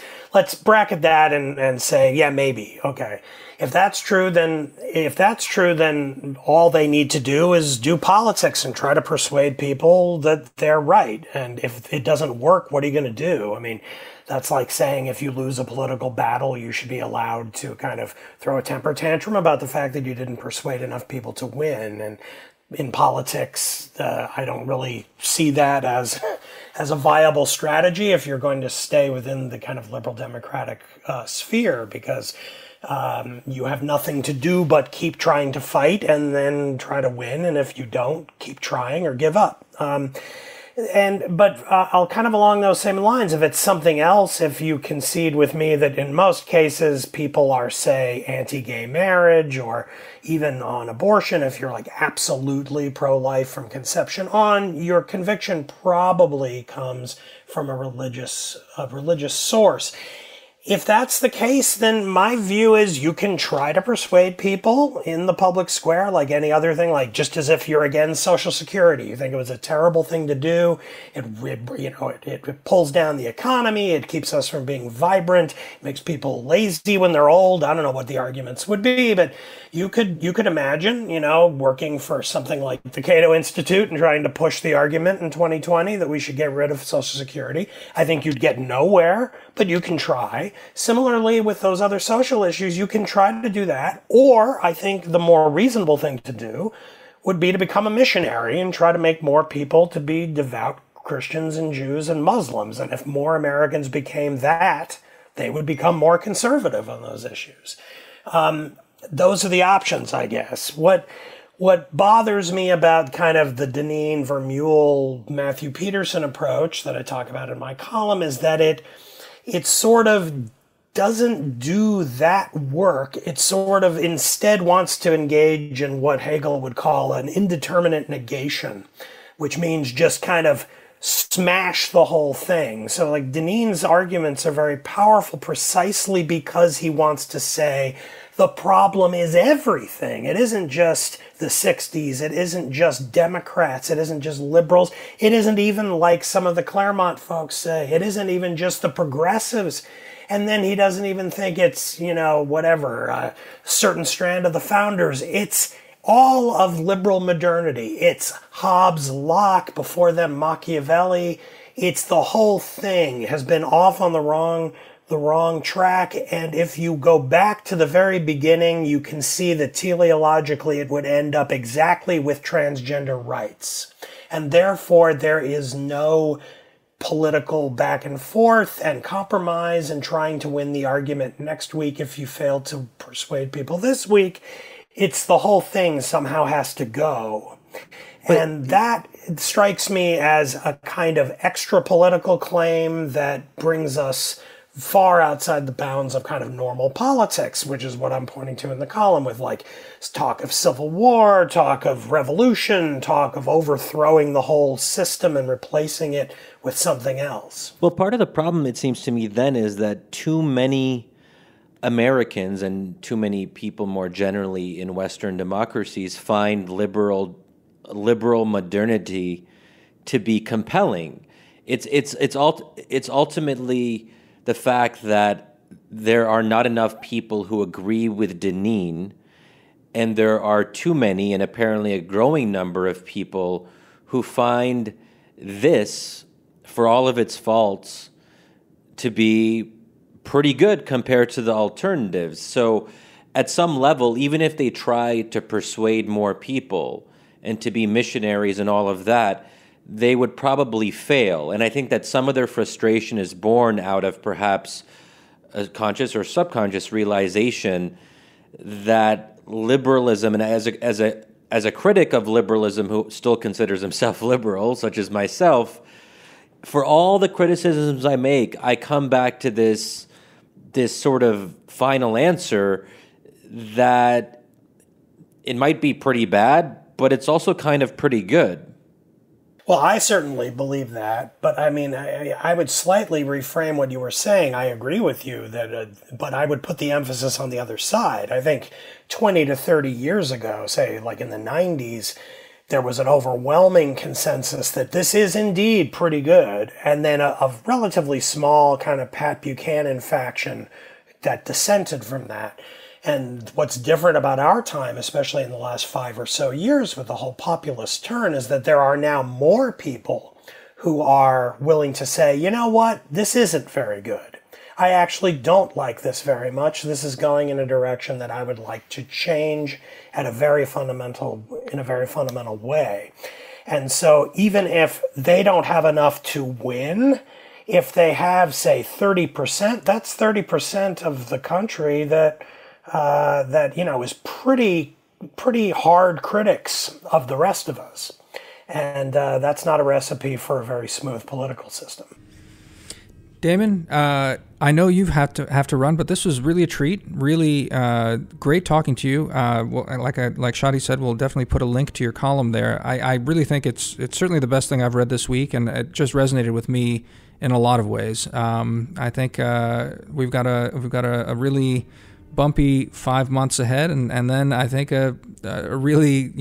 bracket that and say, yeah, maybe. Okay. If that's true, then all they need to do is do politics and try to persuade people that they're right. And if it doesn't work, what are you going to do? I mean, that's like saying if you lose a political battle, you should be allowed to kind of throw a temper tantrum about the fact that you didn't persuade enough people to win. And in politics, I don't really see that as a viable strategy if you're going to stay within the kind of liberal democratic sphere, because you have nothing to do but keep trying to fight and then try to win. And if you don't, keep trying or give up. But I'll kind of along those same lines. If it's something else, if you concede with me that in most cases people are, say, anti-gay marriage or even on abortion, if you're like absolutely pro-life from conception on, your conviction probably comes from a religious source. If that's the case, then my view is you can try to persuade people in the public square like any other thing, like just as if you're against Social Security. You think it was a terrible thing to do. It pulls down the economy. It keeps us from being vibrant. It makes people lazy when they're old. I don't know what the arguments would be, but you could imagine, you know, working for something like the Cato Institute and trying to push the argument in 2020 that we should get rid of Social Security. I think you'd get nowhere, but you can try. Similarly, with those other social issues, you can try to do that. Or I think the more reasonable thing to do would be to become a missionary and try to make more people to be devout Christians and Jews and Muslims. And if more Americans became that, they would become more conservative on those issues. Those are the options, I guess. What What bothers me about kind of the Deneen, Vermeule, Matthew Peterson approach that I talk about in my column is that it sort of doesn't do that work. It sort of instead wants to engage in what Hegel would call an indeterminate negation, which means just kind of smash the whole thing. So like Deneen's arguments are very powerful precisely because he wants to say the problem is everything. It isn't just the 60s. It isn't just Democrats. It isn't just liberals. It isn't even like some of the Claremont folks say. It isn't even just the progressives. And then he doesn't even think it's, whatever, a certain strand of the founders. It's all of liberal modernity. It's Hobbes, Locke, before them Machiavelli. It's the whole thing has been off on the wrong track. And if you go back to the very beginning, you can see that teleologically it would end up exactly with transgender rights. And therefore there is no political back and forth and compromise and trying to win the argument next week if you fail to persuade people this week. It's the whole thing somehow has to go. And that strikes me as a kind of extra political claim that brings us far outside the bounds of kind of normal politics, which is what I'm pointing to in the column with like talk of civil war, talk of revolution, talk of overthrowing the whole system and replacing it with something else.
Well, part of the problem, it seems to me then, is that too many Americans and too many people more generally in Western democracies find liberal modernity to be compelling. It's ultimately the fact that there are not enough people who agree with Deneen, and there are too many, and apparently a growing number of people who find this, for all of its faults, to be pretty good compared to the alternatives. So at some level, even if they try to persuade more people and to be missionaries and all of that, they would probably fail. And I think that some of their frustration is born out of perhaps a conscious or subconscious realization that liberalism, and as a critic of liberalism who still considers himself liberal, such as myself, for all the criticisms I make, I come back to this sort of final answer that it might be pretty bad, but it's also kind of pretty good.
Well, I certainly believe that, but I mean, I would slightly reframe what you were saying. I agree with you that, but I would put the emphasis on the other side. I think 20 to 30 years ago, say like in the 90s, there was an overwhelming consensus that this is indeed pretty good. And then a relatively small kind of Pat Buchanan faction that dissented from that. And what's different about our time, especially in the last 5 or so years with the whole populist turn, is that there are now more people who are willing to say, you know what, this isn't very good. I actually don't like this very much. This is going in a direction that I would like to change in a very fundamental way. And so even if they don't have enough to win, if they have, say, 30%, that's 30% of the country that is pretty hard critics of the rest of us. And that's not a recipe for a very smooth political system.
Damon, I know you have to run, but this was really a treat. Really great talking to you. Like Shadi said, we'll definitely put a link to your column there. I really think it's certainly the best thing I've read this week, and it just resonated with me in a lot of ways. I think we've got a really bumpy 5 months ahead, and then I think a really,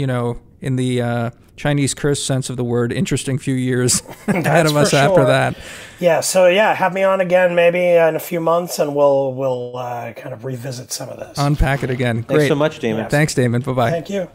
in the Chinese curse sense of the word, interesting few years ahead of us after that.
Yeah, so have me on again maybe in a few months, and we'll kind of revisit some of this.
Unpack it again.
Thanks so much, Damon.
Yes. Thanks, Damon. Bye-bye.
Thank you.